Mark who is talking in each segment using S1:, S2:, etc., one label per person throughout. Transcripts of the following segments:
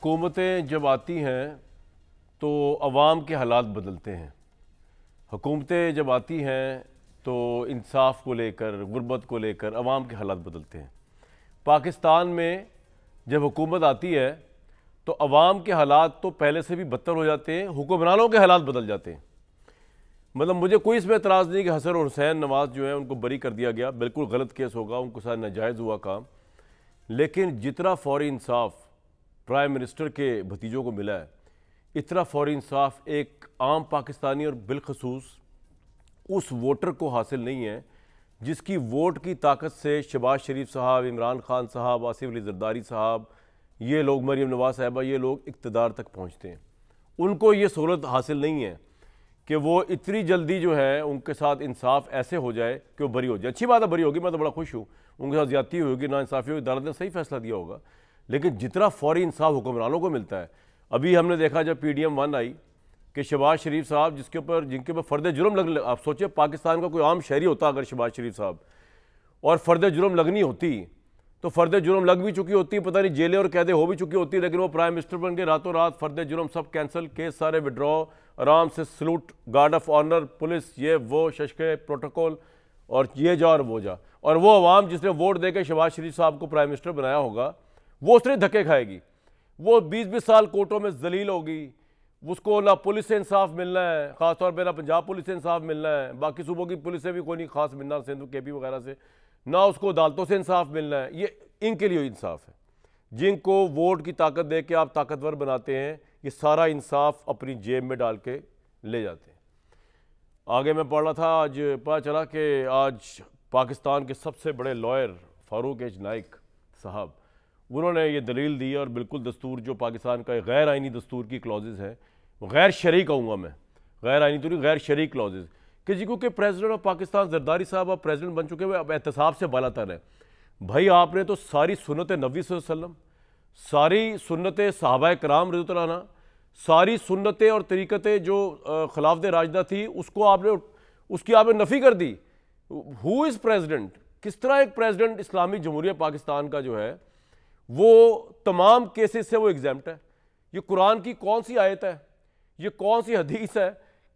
S1: हुकूमतें जब आती हैं तो अवाम के हालात बदलते हैं। हुकूमतें जब आती हैं तो इंसाफ को लेकर, गुर्बत को लेकर अवाम के हालात बदलते हैं। पाकिस्तान में जब हुकूमत आती है तो अवाम के हालात तो पहले से भी बदतर हो जाते हैं, हुक्मरानों के हालात बदल जाते हैं। मतलब मुझे कोई इसमें एतराज़ नहीं कि हसन और हुसैन नवाज़ जो है उनको बरी कर दिया गया, बिल्कुल गलत केस होगा, उनको साथ नाजायज़ हुआ काम। लेकिन जितना फौरी इंसाफ प्राइम मिनिस्टर के भतीजों को मिला है, इतना फौरी इंसाफ एक आम पाकिस्तानी और बिलखसूस उस वोटर को हासिल नहीं है जिसकी वोट की ताकत से शहबाज शरीफ साहब, इमरान खान साहब, आसिफ अली जरदारी साहब, ये लोग, मरीम नवाज साहिबा, ये लोग इक़्तिदार तक पहुँचते हैं। उनको ये सहूलत हासिल नहीं है कि वो इतनी जल्दी जो है उनके साथ इंसाफ ऐसे हो जाए कि वो बरी हो जाए। अच्छी बात है, बरी होगी, मैं तो बड़ा खुश हूँ। उनके साथ ज़्यादती होगी, नाइंसाफ़ी होगी, अदालत ने सही फैसला दिया होगा। लेकिन जितना फौरी इंसाफ हुक्मरानों को मिलता है, अभी हमने देखा जब PDM 1 आई कि शहबाज शरीफ साहब जिनके ऊपर फ़र्द जुर्म लग, आप सोचिए पाकिस्तान का कोई आम शहरी होता अगर शहबाज शरीफ साहब और फ़र्द जुर्म लगनी होती तो फ़र्द जुर्म लग भी चुकी होती, पता नहीं जेलें और कैदें हो भी चुकी होती, लेकिन वो प्राइम मिनिस्टर बन के रातों रात फ़र्द जुर्म सब कैंसिल, केस सारे विड्रॉ, आराम से salute, guard of honour, police, ये वो शशके प्रोटोकॉल और ये जा और वो जा। और वो अवाम जिसने वोट दे के शहबाज शरीफ साहब को प्राइम मिनिस्टर बनाया होगा वो उसने धक्के खाएगी। वो 20-20 साल कोर्टों में जलील होगी, उसको ना पुलिस से इंसाफ मिलना है, ख़ासतौर पर ना पंजाब पुलिस से इंसाफ मिलना है, बाकी सूबों की पुलिस से भी कोई नहीं खास मिलना, सिंध KP वगैरह से, ना उसको अदालतों से इंसाफ मिलना है। ये इनके लिए इंसाफ है जिनको वोट की ताकत दे के आप ताकतवर बनाते हैं, ये सारा इंसाफ अपनी जेब में डाल के ले जाते हैं। आगे मैं पढ़ रहा था, आज पता चला कि आज पाकिस्तान के सबसे बड़े लॉयर फारूक H नाइक साहब, उन्होंने ये दलील दी और बिल्कुल दस्तूर जो पाकिस्तान का गैर आइनी दस्तूर की क्लॉजेज़ हैं, गैर शरई कहूँगा मैं, गैर आइनी तो नहीं, गैर शरई क्लॉजेज़, कि जी क्योंकि प्रेसिडेंट ऑफ पाकिस्तान जरदारी साहब अब प्रेसिडेंट बन चुके हुए, अब एहतसाब से बालातर है। भाई आपने तो सारी सुन्नत नबी सल्लल्लाहु अलैहि वसल्लम, सारी सुन्नत सहाबाए कराम रज़ियल्लाहु अन्हुम, सारी सुन्नतें और तरीक़तें जो खिलाफत राशिदा थी उसकी आपने नफ़ी कर दी। Who is president? किस तरह एक प्रेसिडेंट इस्लामी जमहूरिया पाकिस्तान का जो है वो तमाम केसेस से वो एग्जाम्प्ट है? ये कुरान की कौन सी आयत है? ये कौन सी हदीस है?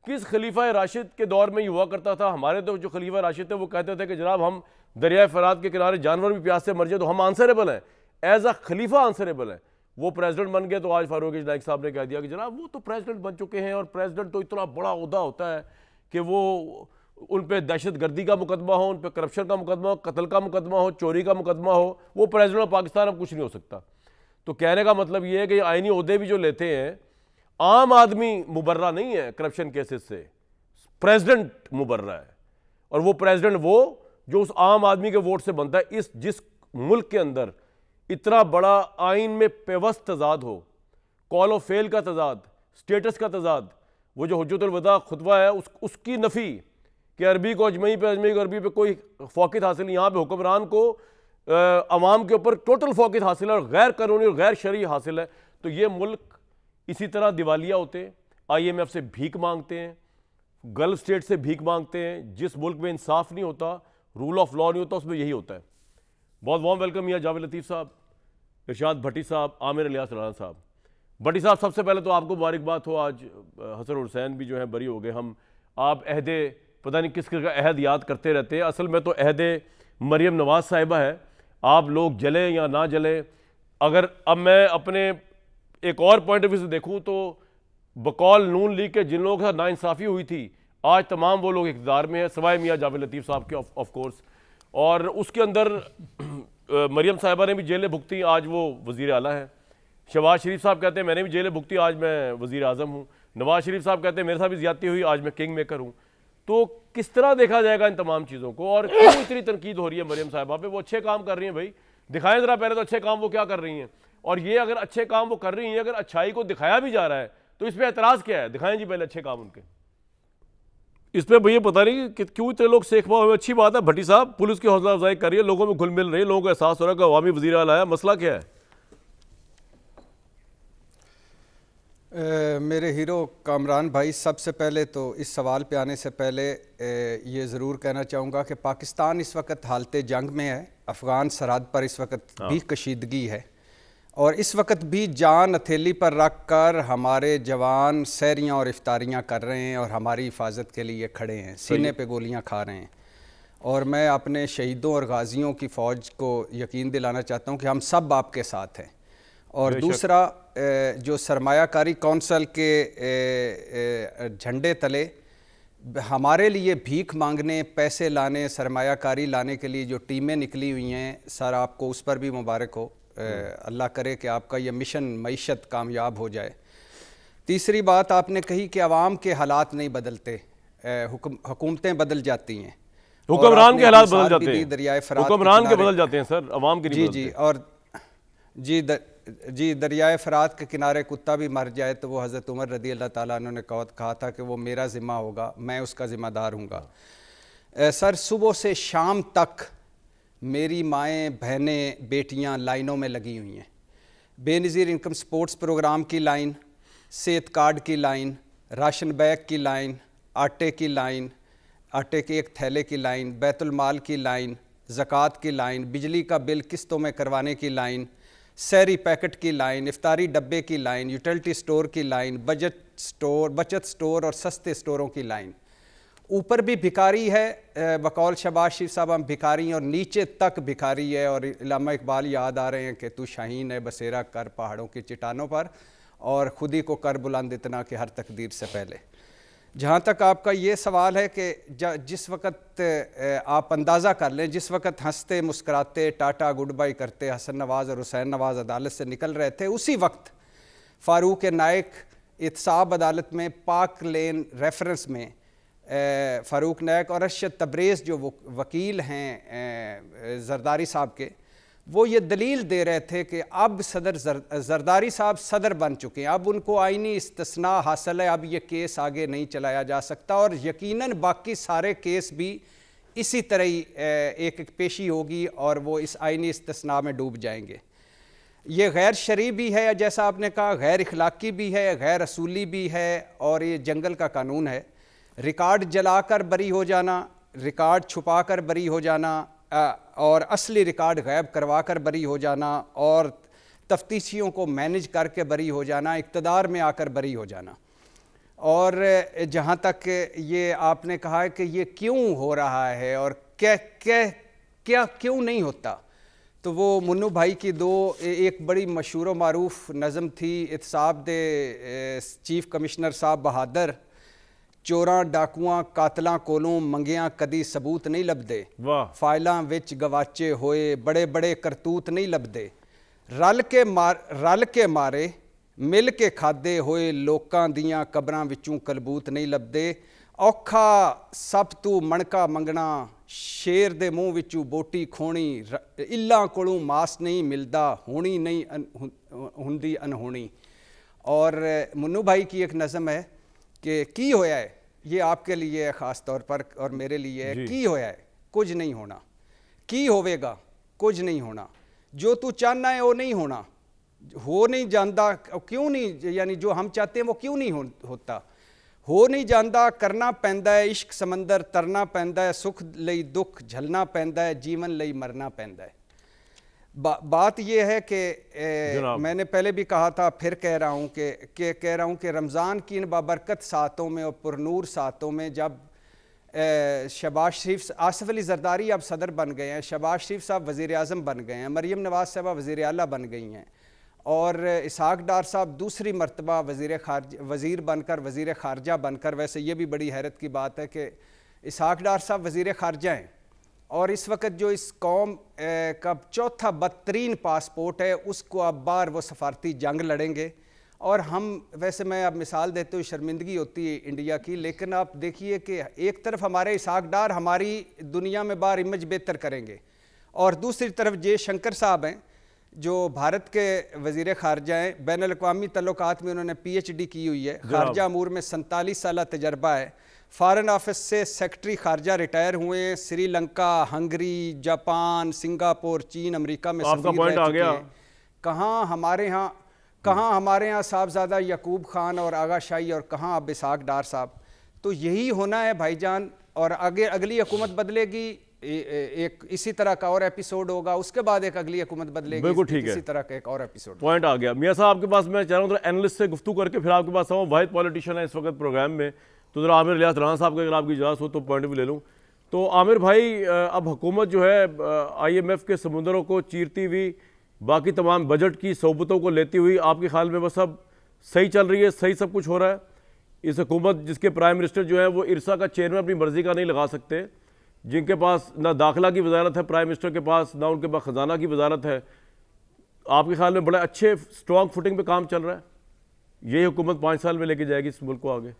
S1: किस खलीफा राशिद के दौर में ये हुआ करता था? हमारे तो जो खलीफा राशिद थे वो कहते थे कि जनाब हम दरिया फरात के किनारे जानवर भी प्यास से मर जाए तो हम आंसरेबल हैं, एज अ खलीफा आंसरेबल है। वो प्रेसिडेंट बन गए तो आज फारूक H नाइक साहब ने कह दिया कि जनाब वो तो प्रेसिडेंट बन चुके हैं, और प्रेसिडेंट तो इतना बड़ा ओहदा होता है कि वो उन पर दहशत गर्दी का मुकदमा हो, उन पर करप्शन का मुकदमा हो, कत्ल का मुकदमा हो, चोरी का मुकदमा हो, वो प्रेसिडेंट ऑफ पाकिस्तान अब कुछ नहीं हो सकता। तो कहने का मतलब ये है कि आइनी ओहदे भी जो लेते हैं, आम आदमी मुबर्रा नहीं है करप्शन केसेस से, प्रेसिडेंट मुबर्रा है। और वो प्रेसिडेंट वो जो उस आम आदमी के वोट से बनता है। जिस मुल्क के अंदर इतना बड़ा आइन में पेवस्त तजाद हो, कॉल ऑफ फेल का तजाद, स्टेटस का तजाद, वो जो हुज्जतुल वदा खुतबा है उसकी नफ़ी कि अरबी को अजमी पे, अजमी को अरबी पे कोई फ़ौक़ियत हासिल नहीं। यहाँ पे हुक्मरान को अवाम के ऊपर टोटल फ़ौक़ियत हासिल है और गैर कानूनी और गैर शरई हासिल है। तो ये मुल्क इसी तरह दिवालिया होते हैं, IMF से भीख मांगते हैं, गल्फ स्टेट से भीख मांगते हैं। जिस मुल्क में इंसाफ नहीं होता, रूल ऑफ लॉ नहीं होता, उसमें यही होता है। बहुत वार्म वेलकम मियां जावेद लतीफ़ साहब, इरशाद भट्टी साहब, आमिर इलियास राना साहब। भट्टी साहब, सबसे पहले तो आपको मुबारकबाद हो, आज हसन और हुसैन भी जो है बरी हो गए। आप अहदे पता नहीं किस का अहद याद करते रहते हैं, असल में तो अहदे मरीम नवाज साहिबा है। आप लोग जले या ना जले, अगर अब मैं अपने एक और पॉइंट ऑफ व्यू से देखूं तो बकौल नून लीग के जिन लोगों के साथ नाइंसाफ़ी हुई थी, आज तमाम वो लोग इक़्तिदार में हैं, सवाए मियां जावेद लतीफ़ साहब के ऑफ कोर्स। और उसके अंदर मरीम साहिबा ने भी जेलें भुगती, आज वो वज़ीर आला है। शहबाज शरीफ साहब कहते हैं मैंने भी जेलें भुगती, आज मैं वज़ीर आज़म हूँ। नवाज शरीफ साहब कहते हैं मेरे साथ भी ज़्यादती हुई, आज मैं किंग मेकर हूँ। तो किस तरह देखा जाएगा इन तमाम चीज़ों को, और क्यों इतनी तनकीद हो रही है मरीम साहिबा पे? वो अच्छे काम कर रही हैं, भाई दिखाएं ज़रा पहले तो अच्छे काम वो क्या कर रही हैं। और ये अगर अच्छे काम वो कर रही हैं, अगर अच्छाई को दिखाया भी जा रहा है तो इस पर एतराज़ क्या है? दिखाएं जी पहले अच्छे काम उनके। इस पर भैया पता नहीं कि क्यों इतने लोग सेख पाओ। अच्छी बात है भट्टी साहब, पुलिस की हौसला अफजाई कर रही है, लोगों में घुल मिल रही है, लोगों को एहसास हो रहा है कि अवामी वज़ीर आला आया, मसला क्या है?
S2: मेरे हीरो कामरान भाई, सबसे पहले तो इस सवाल पे आने से पहले ये ज़रूर कहना चाहूँगा कि पाकिस्तान इस वक्त हालत जंग में है। अफ़गान सरहद पर इस वक्त भी कशीदगी है और इस वक्त भी जान हथेली पर रख कर हमारे जवान सहरियाँ और इफ्तारियाँ कर रहे हैं और हमारी हिफाजत के लिए खड़े हैं, सीने पे गोलियाँ खा रहे हैं। और मैं अपने शहीदों और गाजियों की फ़ौज को यकीन दिलाना चाहता हूँ कि हम सब आपके साथ हैं। और दूसरा, जो सरमायाकारी कौंसल के झंडे तले हमारे लिए भीख मांगने, पैसे लाने, सरमायाकारी लाने के लिए जो टीमें निकली हुई हैं, सर आपको उस पर भी मुबारक हो। अल्लाह करे कि आपका ये मिशन मईशत कामयाब हो जाए। तीसरी बात आपने कही कि अवाम के हालात नहीं बदलते, हुकूमतें बदल जाती हैं,
S1: हुक्मरान के हालात बदल जाते हैं,
S2: दरियाए फरात
S1: हुक्मरान के बदल जाते हैं सर, अवाम के नहीं
S2: जी और जी दरियाए फरात के किनारे कुत्ता भी मर जाए तो वो हज़रत उमर रदी अल्लाह ताला अन्हु ने कहा था कि वो मेरा ज़िम्मा होगा, मैं उसका ज़िम्मेदार हूँगा। सर सुबह से शाम तक मेरी माएँ, बहनें, बेटियाँ लाइनों में लगी हुई हैं। बेनज़ीर इनकम स्पोर्ट्स प्रोग्राम की लाइन, सेहत कार्ड की लाइन, राशन बैग की लाइन, आटे की लाइन, आटे के एक थैले की लाइन, बैतुल माल की लाइन, ज़कात की लाइन, बिजली का बिल किस्तों में करवाने की लाइन, सहरी पैकेट की लाइन, इफ्तारी डब्बे की लाइन, यूटिलिटी स्टोर की लाइन, बचत स्टोर और सस्ते स्टोरों की लाइन। ऊपर भी भिखारी है, बकौल शहबाज शरीफ साहब हम भिखारी हैं, और नीचे तक भिखारी है। और इल्लामा इकबाल याद आ रहे हैं कि तू शाहीन है बसेरा कर पहाड़ों की चट्टानों पर, और खुद ही को कर बुलंद इतना कि हर तकदीर से पहले। जहाँ तक आपका ये सवाल है कि जिस वक़्त आप अंदाज़ा कर लें, जिस वक़्त हंसते मुस्कराते टाटा गुड बाई करते हसन नवाज़ और हुसैन नवाज़ अदालत से निकल रहे थे, उसी वक्त फ़ारूक नाइक एहतसाब अदालत में पाक लेन रेफरेंस में फ़ारूक नाइक और अरशद तबरेज़ जो वकील हैं जरदारी साहब के, वो ये दलील दे रहे थे कि अब सदर जरदारी साहब सदर बन चुके हैं, अब उनको आईनी इस्तिस्ना हासिल है, अब ये केस आगे नहीं चलाया जा सकता, और यकीनन बाकी सारे केस भी इसी तरह ही एक एक पेशी होगी और वो इस आईनी इस्तिस्ना में डूब जाएंगे। ये गैर शरई भी है, जैसा आपने कहा, गैर इखलाकी भी है, गैर असूली भी है, और ये जंगल का कानून है। रिकॉर्ड जलाकर बरी हो जाना, रिकॉर्ड छुपा कर बरी हो जाना, और असली रिकॉर्ड गायब करवा कर बरी हो जाना, और तफ्तीशियों को मैनेज करके बरी हो जाना, इक़्तिदार में आकर बरी हो जाना। और जहाँ तक ये आपने कहा है कि ये क्यों हो रहा है और क्या क्यों नहीं होता, तो वो मुन्नू भाई की एक बड़ी मशहूर मारूफ नज़म थी, एहतसाब दे चीफ कमिश्नर साहब बहादुर, चोरां डाकुआं कातलां कोलों मंगियां कदी सबूत नहीं लभदे, फाइलां विच गवाचे होए बड़े बड़े करतूत नहीं लभदे, रल के मारे मिल के खादे होए लोकां दियां कबरां विचों कलबूत नहीं लभदे, औखा सब तू मणका मंगना शेर दे मूँह विचों बोटी खोणी, इल्लां कोलों मास नहीं मिलदा होनी नहीं हुंदी अनहोनी। और मुन्नू भाई की एक नज़म है कि की होया है, ये आपके लिए है ख़ास तौर पर और मेरे लिए है, की होया है कुछ नहीं होना, की होवेगा कुछ नहीं होना, जो तू चाहना है वो नहीं होना, हो नहीं जानदा क्यों नहीं, यानी जो हम चाहते हैं वो क्यों नहीं होता, हो नहीं जानदा करना पैंदा है, इश्क समंदर तरना पैंदा है, सुख लई दुख झलना पैंदा है, जीवन लई मरना पैंदा है। बात यह है कि मैंने पहले भी कहा था, फिर कह रहा हूँ कि रमज़ान की इन बाबरकत सातों में और पुरनूर सातों में जब शहबाज शरीफ, आसिफ अली जरदारी अब सदर बन गए हैं, शहबाज शरीफ साहब वज़ीर आज़म बन गए हैं, मरीम नवाज़ साहबा वज़ीर आला बन गई हैं, और इसहाक डार साहब दूसरी मरतबा वज़ीर बनकर वज़ीर ख़ारजा बनकर, वैसे ये भी बड़ी हैरत की बात है कि इसहाक डार साहब वज़ीर ख़ारजा हैं, और इस वक्त जो इस कौम का चौथा बदतरीन पासपोर्ट है उसको अब बार वो सफारती जंग लड़ेंगे। और हम वैसे मैं अब मिसाल देते हुए शर्मिंदगी होती है इंडिया की, लेकिन आप देखिए कि एक तरफ हमारे इसहाक डार हमारी दुनिया में बार इमेज बेहतर करेंगे, और दूसरी तरफ जयशंकर साहब हैं जो भारत के वज़ीर ख़ारजा हैं, बैनुल अक़वामी तल्लुकात में उन्होंने PhD की हुई है, ख़ारजा अमूर में 47 साल तजर्बा है, फ़ॉरेन ऑफिस से सेक्रेटरी ख़ारजा रिटायर हुए हैं, श्रीलंका, हंगरी, जापान, सिंगापुर, चीन, अमेरिका में सफ़ीर रह चुके हैं। कहाँ हमारे यहाँ साहबजादा याकूब खान और आगा शाही, और कहाँ अब इसहाक डार साहब। तो यही होना है भाईजान, और आगे अगली हुकूमत बदलेगी, एक इसी तरह का और एपिसोड होगा, उसके बाद एक अगली हुकूमत बदलेगी,
S1: बिल्कुल ठीक है,
S2: इसी तरह का एक और एपिसोड।
S1: पॉइंट आ गया। मियां साहब आपके पास मैं चाह रहा हूँ एनालिस्ट से गुफ्तगू करके फिर आपके पास आऊँ। वाहिद पॉलिटिशियन है इस वक्त प्रोग्राम में, तो जरा आमिर इलियास राना साहब का अगर आपकी इजाज़त हो तो पॉइंट भी ले लूँ। तो आमिर भाई, अब हुकूमत जो है IMF के समुंदरों को चीरती हुई, बाकी तमाम बजट की सोबतों को लेती हुई, आपके ख्याल में बस अब सही चल रही है, सही सब कुछ हो रहा है? इस हुकूमत जिसके प्राइम मिनिस्टर जो है वो इरसा का चेयरमैन अपनी मर्जी का नहीं लगा सकते, जिनके पास ना दाखिला की वजारत है प्राइम मिनिस्टर के पास, ना उनके पास खजाना की वजारत है, आपके ख्याल में बड़े अच्छे स्ट्रॉन्ग फुटिंग पे काम चल रहा है? यही हुकूमत 5 साल में लेके जाएगी इस मुल्क को आगे?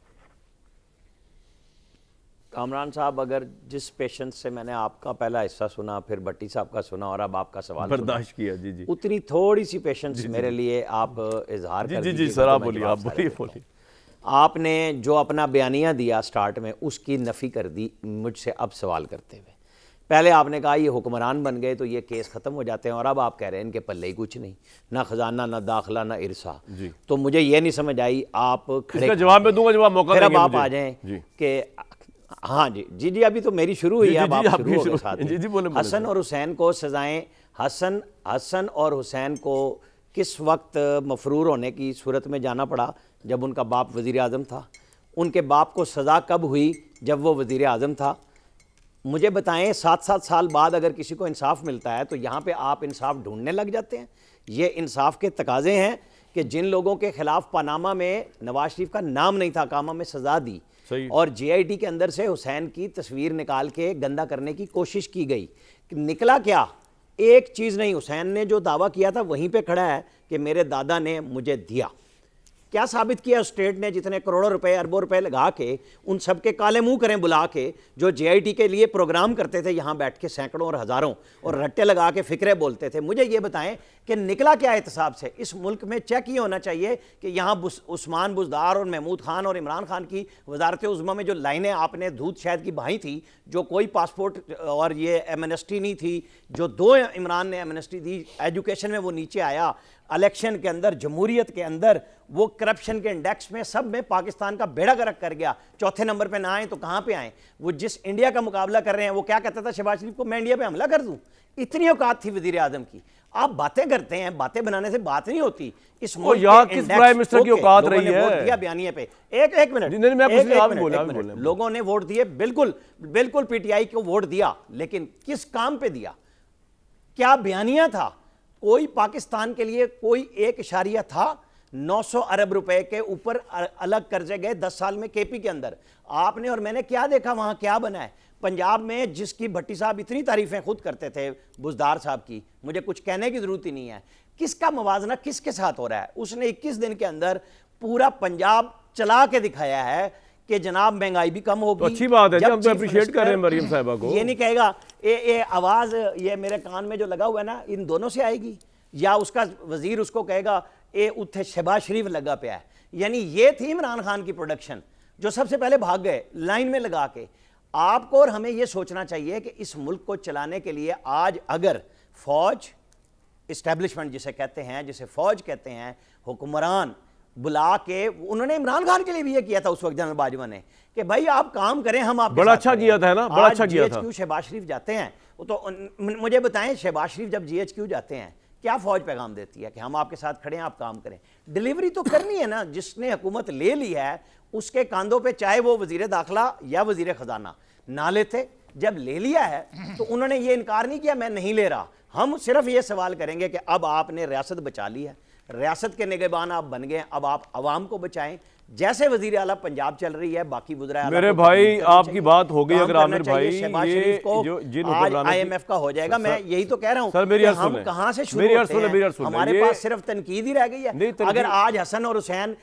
S3: कामरान साहब, अगर जिस पेशेंस से मैंने आपका पहला हिस्सा सुना, फिर भट्टी साहब का सुना और अब आपका सवाल
S1: बर्दाश्त किया, जी जी,
S3: उतनी थोड़ी सी पेशेंस मेरे लिए आप इजहार कर
S1: जी जी सर, आप बोलिए, आप बोलिए।
S3: आपने जो अपना बयानिया दिया स्टार्ट में, उसकी नफ़ी कर दी मुझसे अब सवाल करते हुए। पहले आपने कहा ये हुक्मरान बन गए तो ये केस ख़त्म हो जाते हैं, और अब आप कह रहे हैं इनके पल्ले ही कुछ नहीं, ना खजाना, ना दाखिला, ना इरसा। तो मुझे ये नहीं समझ आई, आप खड़े
S1: जवाब में दूंगा, जवाब मौका
S3: फिर अब आप आ जाएं कि हाँ जी जी जी, अभी तो मेरी शुरू हुई है, अब आप शुरू हो गए साथ। हसन और हुसैन को सजाएं, हसन और हुसैन को किस वक्त मफरूर होने की सूरत में जाना पड़ा? जब उनका बाप वज़ीर आज़म था। उनके बाप को सज़ा कब हुई? जब वो वज़ीर आज़म था। मुझे बताएं, 7-7 साल बाद अगर किसी को इंसाफ मिलता है तो यहाँ पे आप इंसाफ ढूंढने लग जाते हैं। ये इंसाफ के तकाजे हैं कि जिन लोगों के खिलाफ पनामा में नवाज शरीफ का नाम नहीं था, कामा में सज़ा दी और JIT के अंदर से हुसैन की तस्वीर निकाल के गंदा करने की कोशिश की गई, निकला क्या? एक चीज़ नहीं। हुसैन ने जो दावा किया था वहीं पे खड़ा है कि मेरे दादा ने मुझे दिया। क्या साबित किया स्टेट ने? जितने करोड़ों रुपए, अरबों रुपए लगा के उन सब के काले मुंह करें बुला के, जो JIT के लिए प्रोग्राम करते थे यहाँ बैठ के सैकड़ों और हज़ारों, और रट्टे लगा के फिक्रे बोलते थे। मुझे ये बताएं कि निकला क्या एहतसाब से? इस मुल्क में चेक ये होना चाहिए कि यहाँ उस्मान बुज़दार और महमूद खान और इमरान खान की वजारत उज़्मा में जो लाइनें आपने दूध शहद की बहाई थी, जो कोई पासपोर्ट और ये एमनेस्टी नहीं थी, जो 2 इमरान ने एमनेस्टी दी, एजुकेशन में वो नीचे आया, इलेक्शन के अंदर, जमहूरियत के अंदर, वो करप्शन के इंडेक्स में सब में पाकिस्तान का बेड़ा गर्क कर गया। चौथे नंबर पे ना आए तो कहाँ पे आए? वो जिस इंडिया का मुकाबला कर रहे हैं, वो क्या कहता था शहबाज शरीफ को, मैं इंडिया पे हमला कर दूं। इतनी औकात थी वजीर आजम की। आप बातें करते हैं, बातें बनाने से बात नहीं होती। इस मुल्क के किस प्राइम मिनिस्टर की औकात रही है? वोट दिया बयानिए पे। एक मिनट, लोगों ने वोट दिए, बिल्कुल बिल्कुल PTI को वोट दिया, लेकिन किस काम पे दिया? क्या बयानिया था? कोई पाकिस्तान के लिए कोई 1 था? 900 अरब रुपए के ऊपर अलग कर्जे गए 10 साल में KP के अंदर। आपने और मैंने क्या देखा वहां क्या बना है? पंजाब में जिसकी भट्टी साहब इतनी तारीफें खुद करते थे बुज़दार साहब की, मुझे कुछ कहने की जरूरत ही नहीं है। किसका मवाजना किसके साथ हो रहा है? उसने 21 दिन के अंदर पूरा पंजाब चला के दिखाया है कि जनाब महंगाई भी कम होगी।
S1: तो अच्छी बात है, हम तो अप्रिशिएट कर रहे हैं मरियम साहिबा को।
S3: ये नहीं कहेगा ये आवाज ये मेरे कान में जो लगा हुआ है ना, इन दोनों से आएगी, या उसका वजीर उसको कहेगा ये उत्थे शहबाज शरीफ लगा पे है। यानी ये थी इमरान खान की प्रोडक्शन, जो सबसे पहले भाग गए लाइन में लगा के। आपको और हमें यह सोचना चाहिए कि इस मुल्क को चलाने के लिए आज अगर फौज, इस्टेब्लिशमेंट जिसे कहते हैं, जिसे फौज कहते हैं, हुक्मरान बुला के, उन्होंने इमरान खान के लिए भी ये किया था उस वक्त जनरल बाजवा ने, कि भाई आप काम करें, हम आप
S1: बड़ा अच्छा किया था ना, बड़ा अच्छा किया था।
S3: शहबाज शरीफ जाते हैं तो मुझे बताएं, शहबाज शरीफ जब GHQ जाते हैं क्या फौज पैगाम देती है कि हम आपके साथ खड़े हैं, आप काम करें? डिलीवरी तो करनी है ना। जिसने हुकूमत ले ली है उसके कांधों पे, चाहे वो वजीर दाखिला या वजीर खजाना ना लेते, जब ले लिया है तो उन्होंने ये इनकार नहीं किया मैं नहीं ले रहा। हम सिर्फ ये सवाल करेंगे कि अब आपने रियासत बचा ली है, रियासत के निगहबान आप बन गए, अब आप अवाम को बचाएं। जैसे वजीर आला पंजाब चल रही है, बाकी वज़ीर
S1: मेरे भाई आपकी बात हो गई। अगर आमिर भाई
S3: शहबाज शरीफ को आज IMF का हो जाएगा, मैं यही तो कह रहा हूं।
S1: सर मेरी अर्ज़ सुनें,
S3: हम कहां से शुरू होते हैं? हमारे पास सिर्फ तनकीद ही रह गई है। अगर आज हसन और हुसैन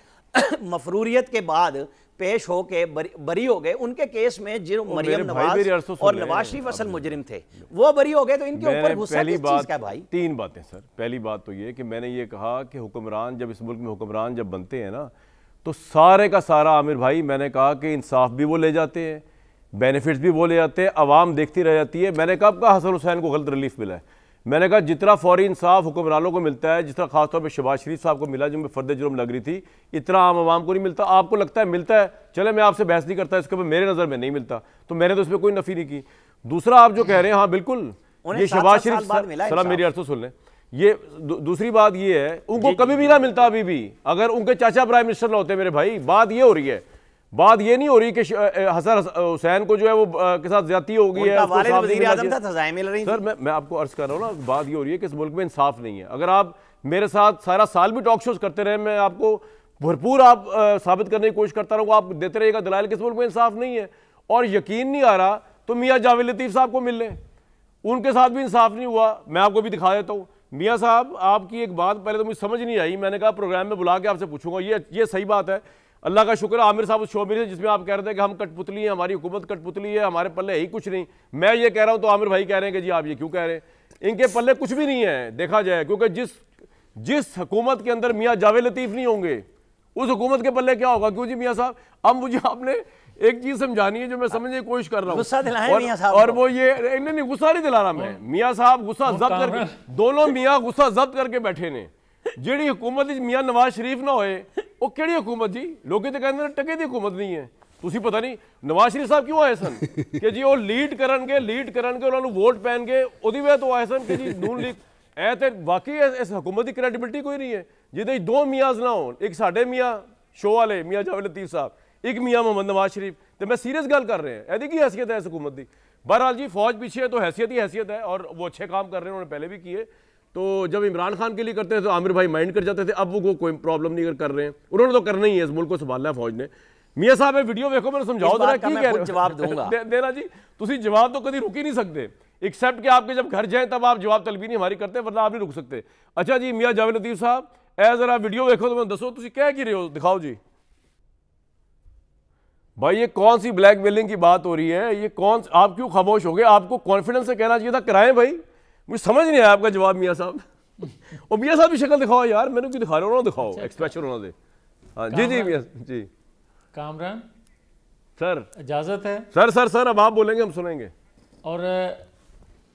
S3: मफरूरियत के बाद पेश होके बरी हो गए, उनके केस में जो मरियम नवाज और नवाज शरीफ असल मुजरिम थे वो बरी हो गए, तो इनके ऊपर गुस्सा किस चीज़ का भाई?
S1: 3 बातें सर। पहली बात तो ये कि मैंने ये कहा कि हुक्मरान जब इस मुल्क में हुक्मरान जब बनते हैं ना, तो सारे का सारा आमिर भाई, मैंने कहा कि इंसाफ भी वो ले जाते हैं, बेनिफिट्स भी वो ले जाते हैं, अवाम देखती रह जाती है। मैंने कब कहा हसन हुसैन को गलत रिलीफ मिला है? मैंने कहा जितना फौरी इंसाफ हुक्मरानों को मिलता है, जितना खासतौर पर शहबाज शरीफ साहब को मिला, जो में फर्द जुर्म लग रही थी, इतना आम आवाम को नहीं मिलता। आपको लगता है मिलता है, चले मैं आपसे बहस नहीं करता, इसके ऊपर मेरे नज़र में नहीं मिलता, तो मैंने तो इस पर कोई नफ़ी नहीं की। दूसरा आप जो कह रहे हैं, हाँ बिल्कुल, ये शहबाज शरीफ सलाम मेरी अर्थ सुन लें, ये दूसरी बात ये है, उनको कभी भी ना मिलता अभी भी, अगर उनके चाचा प्राइम मिनिस्टर ना होते मेरे भाई। बात ये हो रही है, बात ये नहीं हो रही कि हसन हुसैन को जो है वो के साथ ज्यादती हो गई है। सर मैं आपको अर्ज कर रहा हूँ ना, बात ये हो रही है कि इस मुल्क में इंसाफ नहीं है। अगर आप मेरे साथ सारा साल भी टॉक शोज करते रहे, मैं आपको भरपूर आप साबित करने की कोशिश करता रहूँगा, आप देते रहेगा दलाइल कि इस मुल्क में इंसाफ नहीं है। और यकीन नहीं आ रहा तो मियाँ जावेद लतीफ़ साहब को मिल लें, उनके साथ भी इंसाफ नहीं हुआ। मैं आपको भी दिखा देता हूँ। मियाँ साहब, आपकी एक बात पहले तो मुझे समझ नहीं आई, मैंने कहा प्रोग्राम में बुला के आपसे पूछूंगा। ये सही बात है, अल्लाह का शुक्र है आमिर साहब उस शो में थे जिसमें आप कह रहे थे कि हम कठपुतली हैं, हमारी हुकूमत कठपुतली है, हमारे पल्ले है ही कुछ नहीं। मैं ये कह रहा हूँ तो आमिर भाई कह रहे हैं कि जी आप ये क्यों कह रहे हैं, इनके पल्ले कुछ भी नहीं है देखा जाए, क्योंकि जिस हुकूमत के अंदर मियाँ जावेद लतीफ़ नहीं होंगे उस हुकूमत के पल्ले क्या होगा। क्यों जी मियाँ साहब, अब मुझे आपने एक चीज समझानी है जो मैं समझने की कोशिश कर रहा हूँ, और वो ये नहीं गुस्सा नहीं दिला रहा मैं। मियाँ साहब गुस्सा जब्त करके, दोनों मियाँ गुस्सा जब्त करके बैठे ने। जी हुकूमत मियाँ नवाज शरीफ ना होए वो केड़ी हुकूमत जी, लोग तो कहते टके दी हुकूमत नहीं है। तुसी पता नहीं नवाज शरीफ साहब क्यों आए सन कि जी वो लीड करनगे उन्होंने वोट पैन के ओदी वजह तो आए सन कि जी नून लीग ऐ ते वाकई इस हुकूमत की क्रेडिबिलिटी कोई नहीं है जिहदे दो मियाँज ना हो, एक साडे मियाँ शो वाले मियाँ जावेद लतीफ़ साहब, एक मियाँ मोहम्मद नवाज शरीफ। तो मैं सीरियस गल कर रहे हैं, ऐसी की हैसियत है इस हुकूमत की। बहरहाल जी फौज पीछे है तो हैसियत ही हैसियत है, और वो अच्छे काम कर रहे हैं, उन्होंने पहले भी किए। तो जब इमरान खान के लिए करते थे तो आमिर भाई माइंड कर जाते थे, अब वो कोई प्रॉब्लम नहीं कर रहे हैं, उन्होंने तो करना ही है, इस मुल्क को संभालना है फौज ने। मियाँ साहब वीडियो देखो, मैंने समझाओ जरा की कह रहे
S3: जवाब दूंगा
S1: देना जी, तुम जवाब तो कभी रुक ही नहीं सकते, एक्सेप्ट कि आपके जब घर जाए तब आप जवाब तलबी नहीं हमारी करते, वरना आप नहीं रुक सकते। अच्छा जी मियाँ जावेद लतीफ़ साहब, ए जरा वीडियो देखो तो मैं दसो तुम क्या की रहे हो, दिखाओ जी। भाई ये कौन सी ब्लैकमेलिंग की बात हो रही है, ये कौन, आप क्यों खामोश हो गए? आपको कॉन्फिडेंस से कहना चाहिए था कराएं भाई, मुझे समझ नहीं आया आपका जवाब मियाँ साहब। और मियाँ साहब की शक्ल दिखाओ यार, मैंने क्यों दिखा रहे हो, दिखाओ एक्सप्रेशन होना दे। हाँ जी जी मियाँ जी।
S4: कामरान
S1: सर
S4: इजाजत है?
S1: सर सर सर अब आप बोलेंगे हम सुनेंगे।
S4: और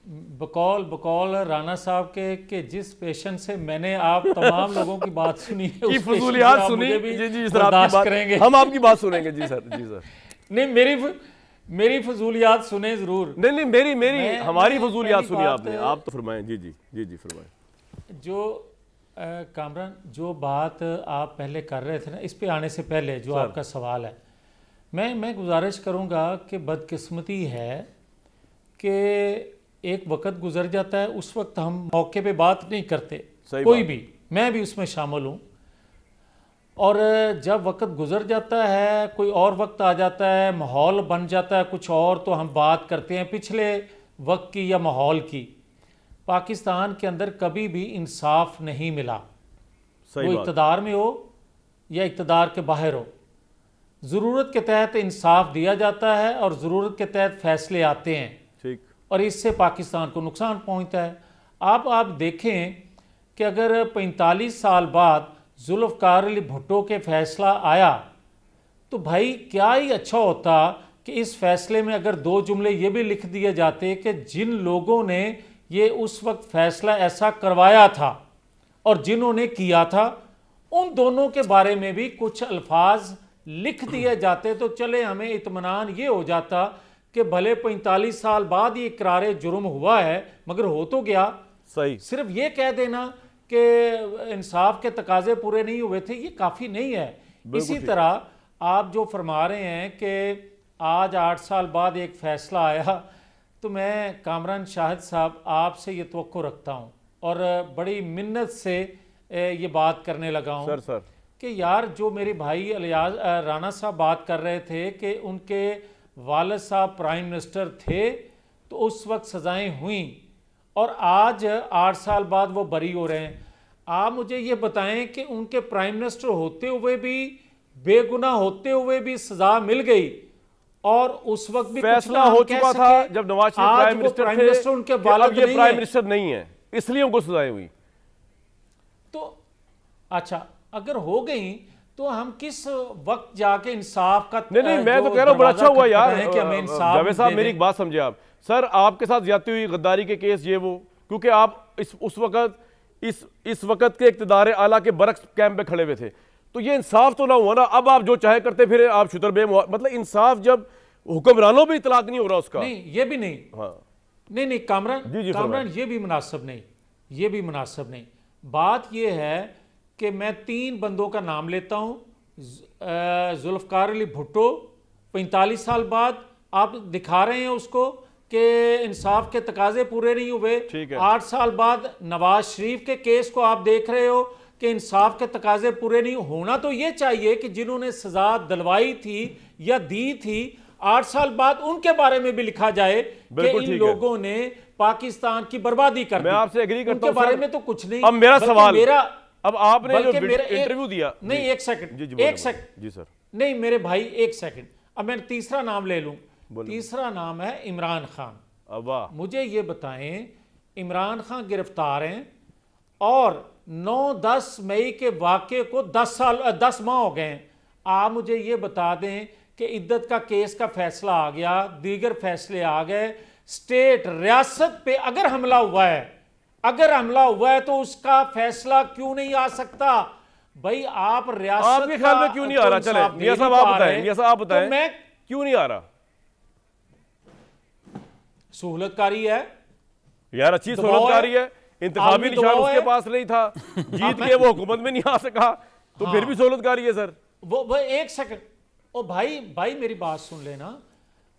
S4: बकौल राना साहब के जिस पेशेंस से मैंने आप तमाम लोगों की बात सुनी है,
S1: की फजूलियात सुनी, जी जी सर आपकी बात करेंगे, हम आपकी बात सुनेंगे जी सर। जी सर
S4: नहीं मेरी फजूलियात सुने जरूर।
S1: नहीं मेरी हमारी फजूलियात सुनी आपने, आप तो फरमाएं। जी जी जी जी फरमाएं।
S4: जो कामरान जो बात आप पहले कर रहे थे ना, इस पे आने से पहले जो आपका सवाल है, मैं गुजारिश करूँगा कि बदकिस्मती है कि एक वक्त गुजर जाता है, उस वक्त हम मौके पे बात नहीं करते, कोई भी, मैं भी उसमें शामिल हूँ। और जब वक्त गुजर जाता है, कोई और वक्त आ जाता है, माहौल बन जाता है कुछ और, तो हम बात करते हैं पिछले वक्त की या माहौल की। पाकिस्तान के अंदर कभी भी इंसाफ नहीं मिला, वो इक़्तिदार में हो या इक़्तिदार के बाहर हो, ज़रूरत के तहत इंसाफ दिया जाता है और ज़रूरत के तहत फैसले आते हैं, और इससे पाकिस्तान को नुकसान पहुंचता है। आप देखें कि अगर 45 साल बाद जुल्फ़िकार अली भुट्टो के फैसला आया तो भाई क्या ही अच्छा होता कि इस फैसले में अगर 2 जुमले ये भी लिख दिए जाते कि जिन लोगों ने ये उस वक्त फैसला ऐसा करवाया था और जिन्होंने किया था, उन दोनों के बारे में भी कुछ अल्फाज लिख दिए जाते तो चले हमें इत्मीनान ये हो जाता कि भले 45 साल बाद ये इकरार जुर्म हुआ है मगर हो तो गया।
S1: सही, सिर्फ
S4: ये कह देना कि इंसाफ के तकाजे पूरे नहीं हुए थे, ये काफ़ी नहीं है। इसी तरह आप जो फरमा रहे हैं कि आज 8 साल बाद एक फ़ैसला आया, तो मैं कामरान शाहिद साहब आपसे ये तवक्को रखता हूँ और बड़ी मिन्नत से ये बात करने लगा हूँ
S1: सर
S4: कि यार जो मेरे भाई अलियाज राना साहब बात कर रहे थे कि उनके वालिद साहब प्राइम मिनिस्टर थे तो उस वक्त सज़ाएं हुई और आज 8 साल बाद वो बरी हो रहे हैं। आप मुझे ये बताएं कि उनके प्राइम मिनिस्टर होते हुए भी, बेगुनाह होते हुए भी सज़ा मिल गई और उस वक्त भी
S1: फैसला हो चुका था जब नवाज शरीफ प्राइम मिनिस्टर थे,
S4: उनके वालिद
S1: ये प्राइम मिनिस्टर नहीं है इसलिए उनको सजाएं हुई।
S4: तो अच्छा अगर हो गई तो हम किस वक्त जाके इंसाफ का
S1: नहीं मैं तो कह रहा हूँ बड़ा अच्छा हुआ यार जावेद साहब, मेरी एक बात समझे आप। सर आपके साथ ज्यादती हुई, गद्दारी के केस ये वो, क्योंकि आप उस वक्त इस वक्त के इक़्तिदार आला के बरक्स कैंप पे खड़े हुए थे, तो ये इंसाफ तो ना हुआ ना। अब आप जो चाहे करते फिर आप शुतर बे, मतलब इंसाफ जब हुक्मरानों भी इतलाक नहीं हो रहा उसका।
S4: नहीं, ये भी नहीं।
S1: हाँ
S4: नहीं कामरान ये भी मुनासिब नहीं, ये भी मुनासिब नहीं। बात ये है कि मैं 3 बंदों का नाम लेता हूँ। जुल्फ़कार अली भुट्टो 45 साल बाद आप दिखा रहे हैं उसको कि इंसाफ के तकाजे पूरे नहीं हुए। 8 साल बाद नवाज शरीफ के केस को आप देख रहे हो कि इंसाफ के तकाजे पूरे नहीं होना। तो ये चाहिए कि जिन्होंने सजा दिलवाई थी या दी थी, 8 साल बाद उनके बारे में भी लिखा जाए कि इन लोगों ने पाकिस्तान की बर्बादी कर दी।
S1: मैं आपसे एग्री करता हूं,
S4: उनके बारे में तो कुछ नहीं।
S1: अब मेरा सवाल, अब आपने जो
S4: मेरा
S1: इंटरव्यू दिया,
S4: नहीं एक सेकंड, एक सेकंड
S1: जी सर,
S4: नहीं मेरे भाई एक सेकंड। अब मैं तीसरा नाम ले लूं। तीसरा नाम है इमरान खान।
S1: वाह,
S4: मुझे ये बताएं, इमरान खान गिरफ्तार हैं और 9-10 मई के वाक़े को 10 माह हो गए हैं। आप मुझे ये बता दें कि इद्दत का केस का फैसला आ गया, दीगर फैसले आ गए, स्टेट रियासत पे अगर हमला हुआ है, अगर हमला हुआ है तो उसका फैसला क्यों नहीं आ सकता? भाई आप रियासत,
S1: आपके ख्याल में क्यों नहीं आ रहा? चले मियां साहब आप बताएं, मियां साहब आप बताएं,
S4: मैं
S1: क्यों नहीं आ रहा?
S4: सहूलतकारी है
S1: यार, अच्छी सहूलतकारी है, इंतखाबी निशान उसके पास नहीं था, जीत के वो हुकूमत में नहीं आ सका, तो फिर भी सहूलतकारी है सर।
S4: वो एक सेकंड, ओ भाई मेरी बात सुन लेना।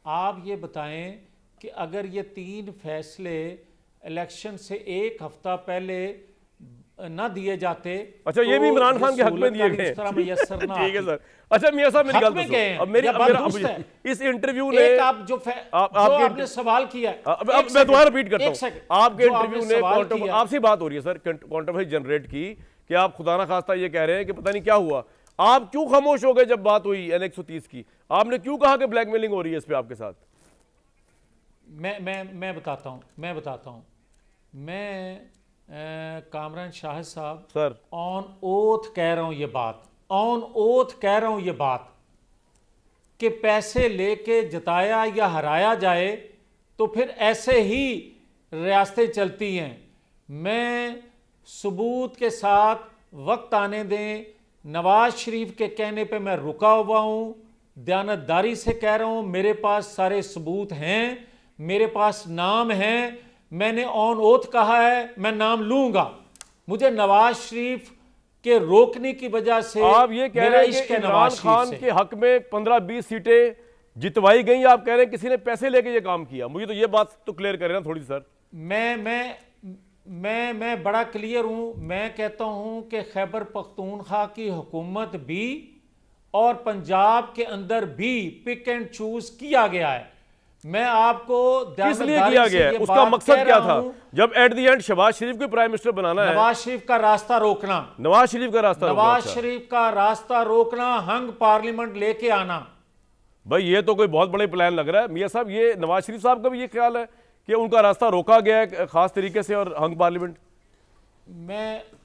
S4: आप ये बताएं कि अगर ये 3 फैसले इलेक्शन से 1 हफ्ता पहले ना दिए जाते,
S1: अच्छा, ये भी इमरान खान के हक में दिए गए, ठीक है सर। अच्छा मियां साहब मेरी बात सुनो, अब मेरी इस इंटरव्यू ने
S4: आप जो आपने सवाल किया,
S1: अब मैं दोबारा रिपीट करता हूं, आपके इंटरव्यू ने आपसे बात हो रही है सर, कंट्रोवर्सी जनरेट की कि आप खुदा ना खास्ता ये कह रहे हैं कि पता नहीं क्या हुआ। आप क्यों खामोश हो गए जब बात हुई N130 की? आपने क्यों कहा कि ब्लैकमेलिंग हो रही है इस पे आपके साथ?
S4: मैं बताता हूं। मैं कामरान शाहिद साहब
S1: सर
S4: ऑन ओथ कह रहा हूं ये बात, ऑन ओथ कह रहा हूं ये बात कि पैसे लेके जिताया या हराया जाए तो फिर ऐसे ही रियासतें चलती हैं। मैं सबूत के साथ वक्त आने दें। नवाज शरीफ के कहने पे मैं रुका हुआ हूं, दयानतदारी से कह रहा हूं, मेरे पास सारे सबूत हैं, मेरे पास नाम हैं, मैंने ऑन ओथ कहा है मैं नाम लूंगा। मुझे नवाज शरीफ के रोकने की वजह से
S1: आप ये कह रहे हैं कि इमरान खान के हक में 15-20 सीटें जितवाई गई, आप कह रहे हैं किसी ने पैसे लेके ये काम किया। मुझे तो ये बात तो क्लियर करें ना थोड़ी सर।
S4: मैं बड़ा क्लियर हूं। मैं कहता हूं कि खैबर पख्तूनख्वा की हुकूमत भी और पंजाब के अंदर भी पिक एंड चूज किया गया है। मैं आपको
S1: किस लिए किया गया है, उसका मकसद क्या था? जब एट द एंड शहबाज शरीफ को प्राइम मिनिस्टर बनाना है,
S4: नवाज शरीफ का रास्ता रोकना,
S1: नवाज शरीफ का रास्ता रोकना, हंग
S4: पार्लियामेंट लेके आना।
S1: भाई ये तो कोई बहुत बड़े प्लान लग रहा है मियां साहब। ये नवाज शरीफ साहब का भी ये ख्याल है कि उनका रास्ता रोका गया है खास तरीके से और हंग पार्लियामेंट?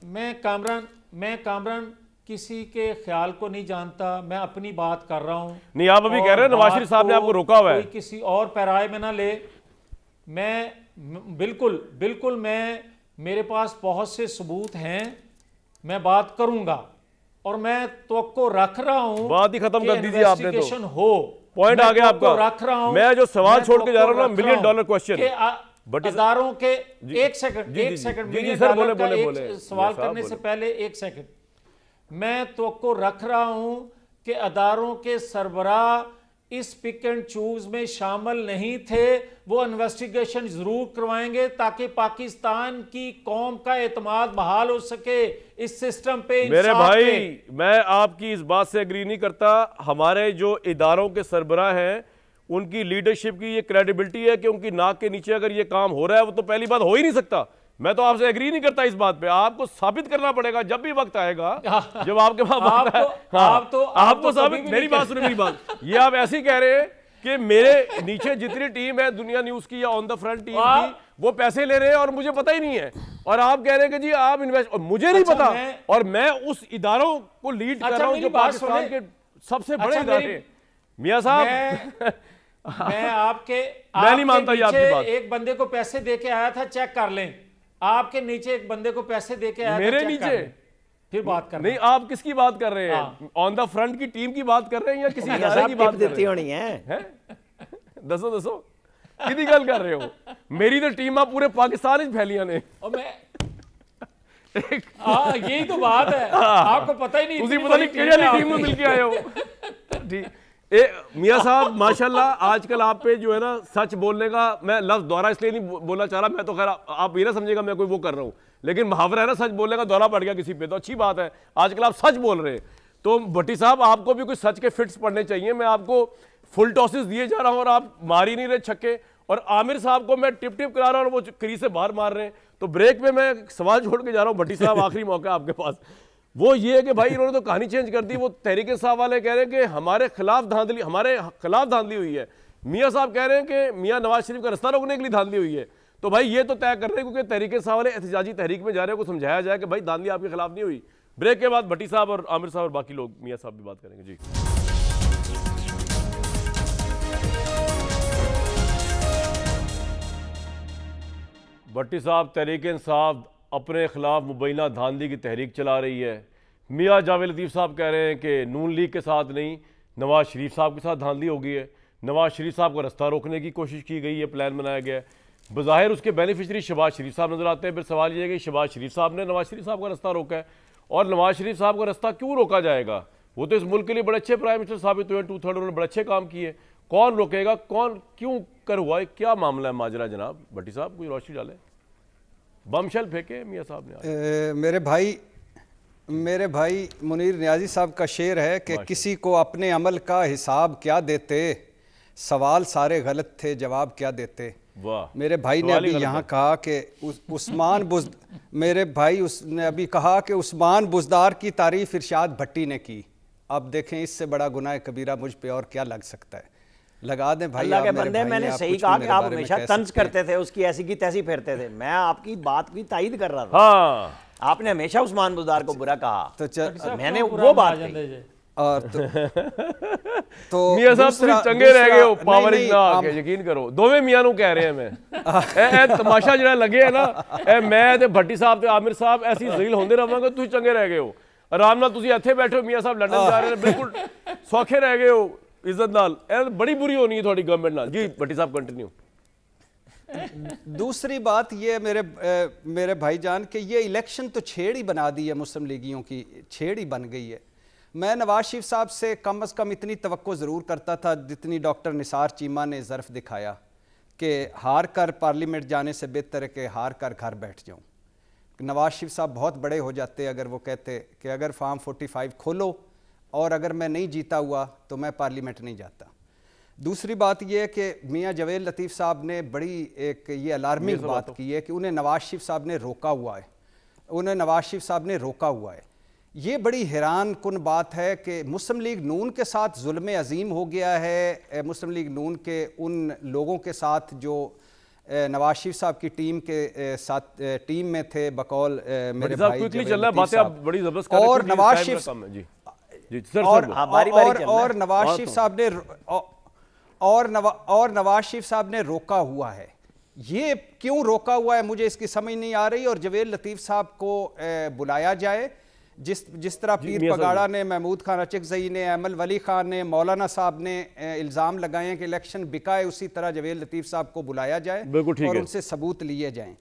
S4: मैं कामरान किसी के ख्याल को नहीं जानता, मैं अपनी बात कर रहा हूं।
S1: नहीं, आप अभी कह रहे हैं नवाज शरीफ साहब ने आपको रोका हुआ है,
S4: किसी और पैराए में ना ले। मैं बिल्कुल मेरे पास बहुत से सबूत हैं, मैं बात करूंगा और मैं तवक्को रख रहा हूं।
S1: बात ही खत्म कर दीजिए आपने तो,
S4: हो
S1: पॉइंट आ गया आपका।
S4: रख रहा हूं,
S1: मैं जो सवाल छोड़ के जा रहा हूं ना, $1 मिलियन क्वेश्चन
S4: अदारों के। एक सेकंड सवाल करने से पहले 1 सेकंड, मैं तवक्को रख रहा हूं कि अदारों के सरबराह इस पिक एंड चूज में शामिल नहीं थे। वो इन्वेस्टिगेशन जरूर करवाएंगे ताकि पाकिस्तान की कौम का एतमाद बहाल हो सके इस सिस्टम पे।
S1: मेरे भाई मैं आपकी इस बात से एग्री नहीं करता। हमारे जो इदारों के सरबराह हैं उनकी लीडरशिप की ये क्रेडिबिलिटी है कि उनकी नाक के नीचे अगर ये काम हो रहा है वो तो पहली बात हो ही नहीं सकता। मैं तो आपसे एग्री नहीं करता इस बात पे। आपको साबित करना पड़ेगा जब भी वक्त आएगा, जब आपके पास आपको साबित। मेरी बात सुनिए, मेरी बात। ये आप ऐसे ही कह रहे हैं कि मेरे नीचे जितनी टीम है दुनिया न्यूज की या ऑन द फ्रंट टीम की, वो पैसे ले रहे हैं और मुझे पता ही नहीं है, और आप कह रहे हैं कि जी आप इन्वेस्ट, और मुझे नहीं पता, और मैं उस इदारों को लीड कर रहा हूं जो पाकिस्तान के सबसे बड़े इदारे। मियां साहब
S4: मैं आपके
S1: मैं नहीं मानता ये आपकी बात।
S4: एक बंदे को पैसे दे के आया था, चेक कर लें। आपके नीचे एक बंदे को पैसे दे के आया
S1: मेरे नीचे,
S4: फिर बात कर
S1: नहीं। आप किसकी बात कर रहे हैं? ऑन द फ्रंट की टीम की बात कर रहे हैं या किसी इदारे की बात
S3: देती होनी है?
S1: दसो दसो किदी गल कर रहे हो? मेरी तो टीम पूरे पाकिस्तान में फैलियां ने।
S4: और मैं यही तो बात है, आपको पता ही नहीं,
S1: तुसी पता नहीं किहड़ी टीम में मिलके आए हो। ठीक मियाँ साहब माशाल्लाह, आजकल आप पे जो है ना सच बोलने का, मैं लफ्ज़ दौरा इसलिए नहीं बोलना चाह रहा, मैं तो खैर आप ये ना समझेगा मैं कोई वो कर रहा हूँ, लेकिन मुहावरा है ना, सच बोलने का दौरा पड़ गया किसी पे तो अच्छी बात है, आजकल आप सच बोल रहे हैं। तो भट्टी साहब आपको भी कुछ सच के फिट्स पढ़ने चाहिए। मैं आपको फुल टॉसेस दिए जा रहा हूँ और आप मार ही नहीं रहे छक्के, और आमिर साहब को मैं टिप टिप करा रहा हूँ और वो क्रीज से बाहर मार रहे हैं। तो ब्रेक में मैं सवाल छोड़ के जा रहा हूँ भट्टी साहब, आखिरी मौका आपके पास। वो ये है कि भाई इन्होंने तो कहानी चेंज कर दी। वो तहरीक इंसाफ वाले कह रहे हैं कि हमारे खिलाफ धांधली हुई है, मियाँ साहब कह रहे हैं कि मियाँ नवाज शरीफ का रास्ता रोकने के लिए धांधली हुई है। तो भाई ये तो तय कर रहे हैं, क्योंकि तहरीक इंसाफ वाले एहतजाजी तहरीक में जा रहे हैं, को समझाया जाए कि भाई धांधली आपके खिलाफ नहीं हुई। ब्रेक के बाद भट्टी साहब और आमिर साहब और बाकी लोग, मियाँ साहब भी बात करेंगे। जी भट्टी साहब, तहरीक इंसाफ अपने खिलाफ मुबैना धांधली की तहरीक चला रही है। मियाँ जावेद लतीफ़ साहब कह रहे हैं कि नून लीग के साथ नहीं, नवाज शरीफ साहब के साथ धांधली हो गई है, नवाज शरीफ साहब को रास्ता रोकने की कोशिश की गई है, प्लान बनाया गया है। बज़ाहिर उसके बेनिफिशरी शहबाज शरीफ साहब नजर आते हैं। फिर सवाल ये है कि शहबाज शरीफ साहब ने नवाज शरीफ साहब का रास्ता रोका है, और नवाज शरीफ साहब का रास्ता क्यों रोका जाएगा? वो तो इस मुल्क के लिए बड़े अच्छे प्राइम मिनिस्टर साबित हुए, 2/3 उन्होंने बड़े अच्छे काम किए। कौन रोकेगा, कौन क्यों कर हुआ है, क्या मामला है माजरा? जनाब भट्टी साहब कोई रोशनी डालें। बमशल फेंके मियाँ साहब ने।
S2: मेरे भाई मुनीर नियाजी साहब का शेर है कि किसी को अपने अमल का हिसाब क्या देते, सवाल सारे गलत थे, जवाब क्या देते।
S1: वाह।
S2: मेरे भाई ने अभी यहाँ कहा कि मेरे भाई उसने अभी कहा कि उस्मान बुज़दार की तारीफ इरशाद भट्टी ने की। अब देखें इससे बड़ा गुनाह कबीरा मुझ पे और क्या लग सकता है। लगा दें भाई।
S3: अल्लाह के बंदे, मैंने सही कहा कि आप हमेशा तंज करते थे, उसकी ऐसी की तैसी फेरते थे। मैं आपकी बात की तायद कर रहा था।
S1: हाँ।
S3: आपने हमेशा उस्मान बुज़दार को बुरा कहा,
S2: तो
S3: मैंने वो बात कही।
S2: और तो
S1: मियाँ साहब तुम चंगे रह गए हो, पावर ना यकीन करो, दोवें मियाँ नू कह रहे हैं। मैं तमाशा जो लगे है ना, मैं ते भट्टी साहब ते आमिर साहब ऐसी जलील होंदे रहांगे, तुम चंगे रह गए हो। आराम नाल तुसीं इत्थे बैठे हो, मियाँ साहब लंदन जा रहे हैं, बिल्कुल सौखे रह गए हो इज्जत नाल। बड़ी बुरी होनी है थोड़ी गवर्नमेंट नाल। जी भट्टी साहब कंटिन्यू।
S2: दूसरी बात ये मेरे भाईजान के ये इलेक्शन तो छेड़ ही बना दी है, मुस्लिम लीगियों की छेड़ ही बन गई है। मैं नवाज शरीफ साहब से कम अज़ कम इतनी तवक्को ज़रूर करता था जितनी डॉक्टर निसार चीमा ने ज़र्फ़ दिखाया कि हार कर पार्लियामेंट जाने से बेहतर है कि हार कर घर बैठ जाऊँ। नवाज शरीफ साहब बहुत बड़े हो जाते अगर वो कहते कि अगर फार्म 45 खोलो और अगर मैं नहीं जीता हुआ तो मैं पार्लियामेंट नहीं जाता। दूसरी बात यह है कि मियाँ जावेद लतीफ़ साहब ने बड़ी एक ये अलार्मिंग बात की है कि उन्हें नवाज शरीफ साहब ने रोका हुआ है। ये बड़ी हैरान कुन बात है कि मुस्लिम लीग नून के साथ जुल्म अजीम हो गया है। मुस्लिम लीग नून के उन लोगों के साथ जो नवाज शरीफ साहब की टीम के साथ टीम में थे, बकौल मेरे भाई और नवाज शरीफ साहब ने रोका हुआ है। ये क्यों रोका हुआ है मुझे इसकी समझ नहीं आ रही। और जावेद लतीफ़ साहब को बुलाया जाए, जिस तरह पीर पगाड़ा ने, महमूद खान अचकज़ई ने, अमल वली खान ने, मौलाना साहब ने इल्ज़ाम लगाए हैं कि इलेक्शन बिका है, उसी तरह जावेद लतीफ़ साहब को बुलाया जाए और उनसे सबूत लिए जाएं।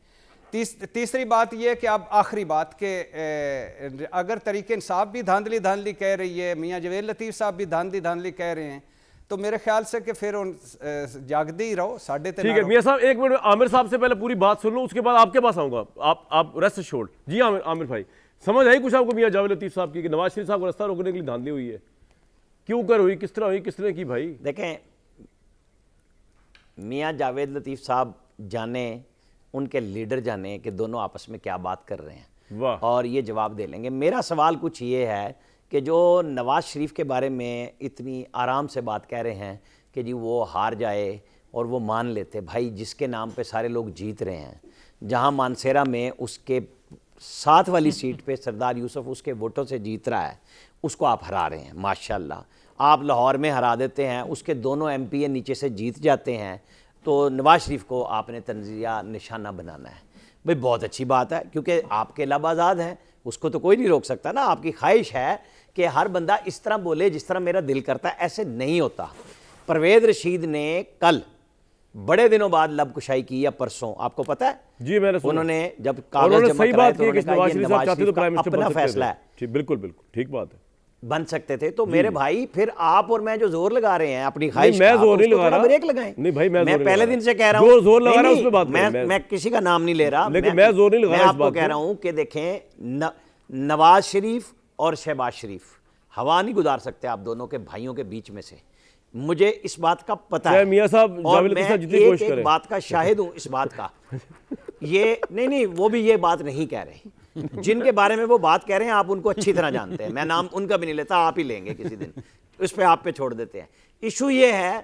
S2: तीसरी बात यह कि अब आखिरी बात के अगर तहरीक इंसाफ भी धांधली कह रही है, मियाँ जावेद लतीफ़ साहब भी धांधली कह रहे हैं, तो मेरे ख्याल से कि फिर जागते ही रहो, साढ़े तीन।
S1: ठीक है मियाँ साहब, एक मिनट आमिर साहब से पहले पूरी बात सुन लो, उसके बाद आपके पास आऊँगा। आप रेस्ट छोड़। जी आमिर भाई, समझ आई कुछ आपको मियाँ जावेद लतीफ़ साहब की कि नवाज शरीफ साहब को रास्ता रोकने के लिए धांधली हुई है? क्यों कर हुई, किस तरह हुई, किसने की? भाई
S3: देखें, मियाँ जावेद लतीफ़ साहब जाने, उनके लीडर जाने कि दोनों आपस में क्या बात कर रहे हैं, और ये जवाब दे लेंगे। मेरा सवाल कुछ ये है कि जो नवाज शरीफ के बारे में इतनी आराम से बात कह रहे हैं कि जी वो हार जाए और वो मान लेते, भाई जिसके नाम पे सारे लोग जीत रहे हैं, जहां मानसेरा में उसके साथ वाली सीट पे सरदार यूसुफ उसके वोटों से जीत रहा है, उसको आप हरा रहे हैं माशाल्लाह। आप लाहौर में हरा देते हैं, उसके दोनों एमपी नीचे से जीत जाते हैं, तो नवाज शरीफ को आपने तंजिया निशाना बनाना है। भाई बहुत अच्छी बात है, क्योंकि आपके लब आज़ाद हैं, उसको तो कोई नहीं रोक सकता ना। आपकी ख्वाहिश है कि हर बंदा इस तरह बोले जिस तरह मेरा दिल करता है, ऐसे नहीं होता। परवेज़ रशीद ने कल बड़े दिनों बाद लब कुशाई की या परसों, आपको पता है
S1: जी, मैंने सुना।
S3: उन्होंने जब कागज जमा कराए तो उन्होंने कहा ये नवाज शरीफ का अपना फैसला है।
S1: बिल्कुल बिल्कुल ठीक बात है,
S3: बन सकते थे। तो मेरे भाई फिर आप और मैं जो जोर लगा रहे हैं अपनी ख्वाहिश,
S1: मैं जोर नहीं लगा रहा,
S3: ब्रेक लगाएं।
S1: नहीं भाई,
S3: मैं पहले दिन से कह रहा हूं,
S1: जोर लगा रहा है उस पे बात
S3: मैं किसी का नाम नहीं ले रहा,
S1: लेकिन मैं जोर नहीं लगा रहा,
S3: मैं आपको कह रहा हूं कि देखें नवाज शरीफ और शहबाज शरीफ हवा नहीं गुजार सकते आप दोनों के भाइयों के बीच में से, मुझे इस बात का पता है
S1: मियां साहब,
S3: और मैं एक बात का शाहिद हूं इस बात का। ये नहीं वो भी ये बात नहीं कह रहे, जिनके बारे में वो बात कह रहे हैं आप उनको अच्छी तरह जानते हैं, मैं नाम उनका भी नहीं लेता, आप ही लेंगे किसी दिन, उस पर आप पे छोड़ देते हैं। इशू ये है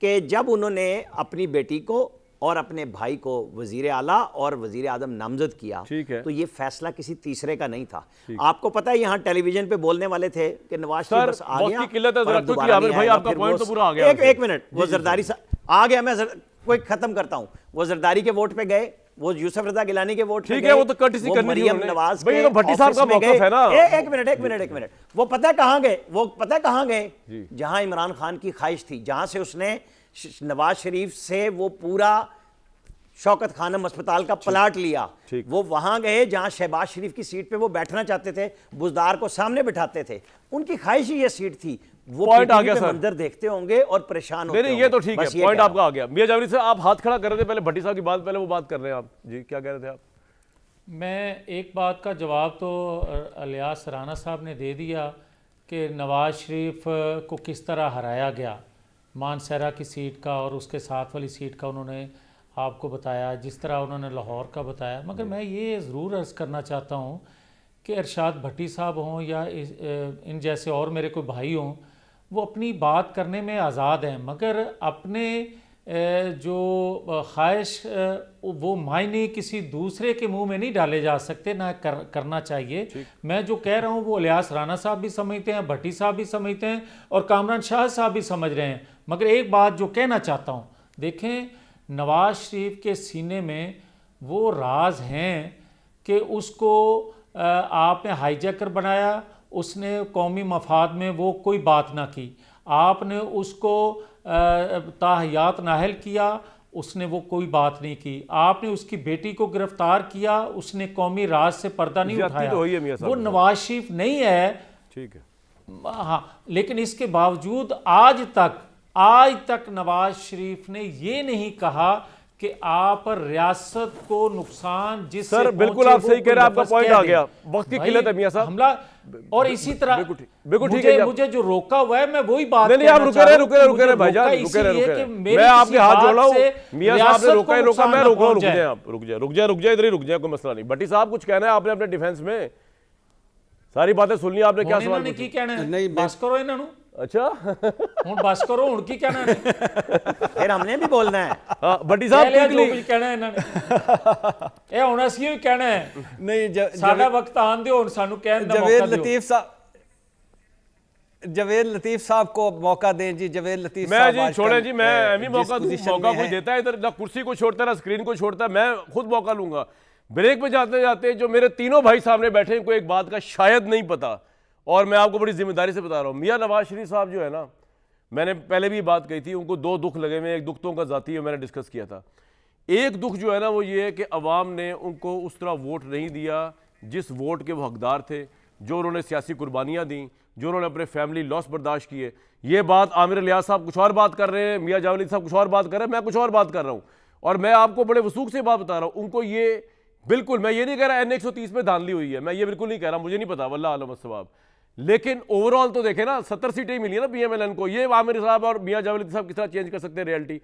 S3: कि जब उन्होंने अपनी बेटी को और अपने भाई को वजीर आला और वजीर आजम नामजद किया, तो ये फैसला किसी तीसरे का नहीं था। आपको पता है यहाँ टेलीविजन पे बोलने वाले थे कि नवाज शरीफ बस आ गया, एक मिनट, वो जरदारी आ गया, मैं कोई खत्म करता हूँ, वो जरदारी के वोट पे गए, वो यूसुफ रजा गिलानी के वोट पे गए,
S1: वो तो कर्टसी करनी थी
S3: मरियम नवाज
S1: के भट्टी साहब का मौक़िफ़ है ना।
S3: एक मिनट, वो पता है कहाँ गए, वो पता है कहाँ गए, जहां इमरान खान की ख्वाहिश थी, जहां से उसने नवाज शरीफ से वो पूरा शौकत खानम अस्पताल का प्लाट लिया, वो वहां गए जहां शहबाज शरीफ की सीट पे वो बैठना चाहते थे, बुजदार को सामने बिठाते थे, उनकी ख्वाहिश ही ये सीट थी। वो
S1: पॉइंट आ गया सर,
S3: मंजर देखते होंगे और परेशान होते
S1: होंगे। ये तो ठीक है, पॉइंट आपका आ गया। मियां जावेद साहब, आप हाथ खड़ा कर रहे थे पहले भट्टी साहब की बात, पहले वो बात कर रहे हैं आप जी, क्या कह रहे थे आप?
S4: मैं एक बात का जवाब तो इलियास राना साहब ने दे दिया कि नवाज शरीफ को किस तरह हराया गया, मानसहरा की सीट का और उसके साथ वाली सीट का उन्होंने आपको बताया, जिस तरह उन्होंने लाहौर का बताया। मगर मैं ये ज़रूर अर्ज़ करना चाहता हूँ कि इरशाद भट्टी साहब हों या इन जैसे और मेरे कोई भाई हों, वो अपनी बात करने में आज़ाद हैं, मगर अपने जो ख्वाहिश वो मायने किसी दूसरे के मुंह में नहीं डाले जा सकते, ना करना चाहिए। मैं जो कह रहा हूँ वो इलियास राना साहब भी समझते हैं, भट्टी साहब भी समझते हैं और कामरान शाह साहब भी समझ रहे हैं। मगर एक बात जो कहना चाहता हूँ, देखें नवाज शरीफ के सीने में वो राज हैं कि उसको आपने हाईजैकर बनाया, उसने कौमी मफाद में वो कोई बात ना की, आपने उसको ताहयात नाहल किया, उसने वो कोई बात नहीं की, आपने उसकी बेटी को गिरफ्तार किया, उसने कौमी राज से पर्दा नहीं उठाया, तो वो नवाज शरीफ नहीं है।
S1: ठीक है,
S4: हाँ, लेकिन इसके बावजूद आज तक नवाज शरीफ ने ये नहीं कहा कि आप रियासत को नुकसान जिससे
S1: सर बिल्कुल आप सही कह रहे हैं, आपका पॉइंट आ गया, वक्त की किल्लत है मियां साहब।
S4: हमला और इसी तरह
S1: बिल्कुल ठीक है,
S4: मुझे जो रोका हुआ है मैं वही बात
S1: नहीं, आप रुके रहे भाईजान, रुके रहे, मैं आपके हाथ जोड़ रहा हूं, मियां साहब ने रोका, मैं रोक रहा हूं, रुक जाए, इधर ही रुक जाए, कोई मसला नहीं। भट्टी साहब कुछ कहना है आपने अपने डिफेंस में, सारी बातें सुन ली आपने, क्या सवाल
S4: की कहना है? नहीं बस करो इन्होंने,
S1: अच्छा
S4: हुन बस करो, हुन की कहना है,
S3: फिर हमने भी बोलना है।
S1: हां भट्टी साहब
S4: जो कुछ कहना है इन्होंने ये हुन ਅਸੀਂ ਵੀ कहना है, नहीं साडा वक्त आन दियो, हुन सानू कहन दा मौका दियो।
S2: जवेद लतीफ साहब को मौका दें जी। जवेद लतीफ
S1: साहब मैं जी छोड़े जी, मैं एमी मौका कोई देता है इधर, ना कुर्सी को छोड़ता है ना स्क्रीन को छोड़ता है, मैं खुद मौका लूंगा। ब्रेक में जाते जाते जो मेरे तीनों भाई सामने बैठे हैं, कोई एक बात का शायद नहीं पता, और मैं आपको बड़ी जिम्मेदारी से बता रहा हूँ, मियां नवाज शरीफ साहब जो है ना, मैंने पहले भी बात कही थी, उनको दो दुख लगे हुए, एक दुख तो उनका जाती है, मैंने डिस्कस किया था। एक दुख जो है ना वो ये है कि अवाम ने उनको उस तरह वोट नहीं दिया जिस वोट के वो हकदार थे, जो उन्होंने सियासी कुर्बानियाँ दी, जो उन्होंने अपने फैमिली लॉस बर्दाश्त किए। ये बात आमिर इलियास साहब कुछ और बात कर रहे हैं, मियां जावेद साहब कुछ और बात कर रहे हैं, मैं कुछ और बात कर रहा हूँ, और मैं आपको बड़े वसूख से बात बता रहा हूँ। उनको ये बिल्कुल, मैं ये नहीं कह रहा N130 में धांधली हुई है, मैं ये बिल्कुल नहीं कह रहा, मुझे नहीं पता, वल्लाह आलम अस्सवाब, लेकिन ओवरऑल तो देखें ना, 70 सीटें ही मिली है ना PMLN को। ये आमिर साहब और मियां जावेद साहब किस तरह चेंज कर सकते हैं रियलिटी,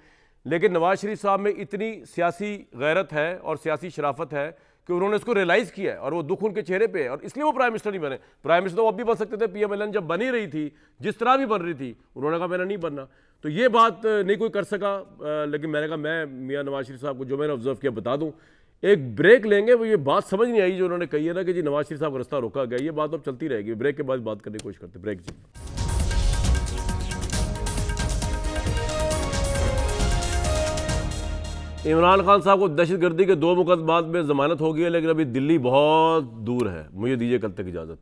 S1: लेकिन नवाज शरीफ साहब में इतनी सियासी गैरत है और सियासी शराफत है कि उन्होंने इसको रियलाइज़ किया है, और वो दुख उनके चेहरे पे है, और इसलिए वो प्राइम मिनिस्टर नहीं बने। प्राइम मिनिस्टर तो अब भी बन सकते थे, PMLN जब बनी रही थी, जिस तरह भी बन रही थी, उन्होंने कहा मैंने नहीं बनना, तो ये बात नहीं कोई कर सका। लेकिन मैंने कहा मैं मियां नवाज शरीफ साहब को जो मैंने ऑब्जर्व किया बता दूँ। एक ब्रेक लेंगे, वो ये बात समझ नहीं आई जो उन्होंने कही है ना कि जी नवाज शरीफ साहब का रास्ता रोका गया, ये बात अब चलती रहेगी, ब्रेक के बाद बात करने की कोशिश करते। ब्रेक जी। इमरान खान साहब को दहशतगर्दी के 2 मुकदमात में जमानत हो गई है, लेकिन अभी दिल्ली बहुत दूर है। मुझे दीजिए कल तक इजाज़त।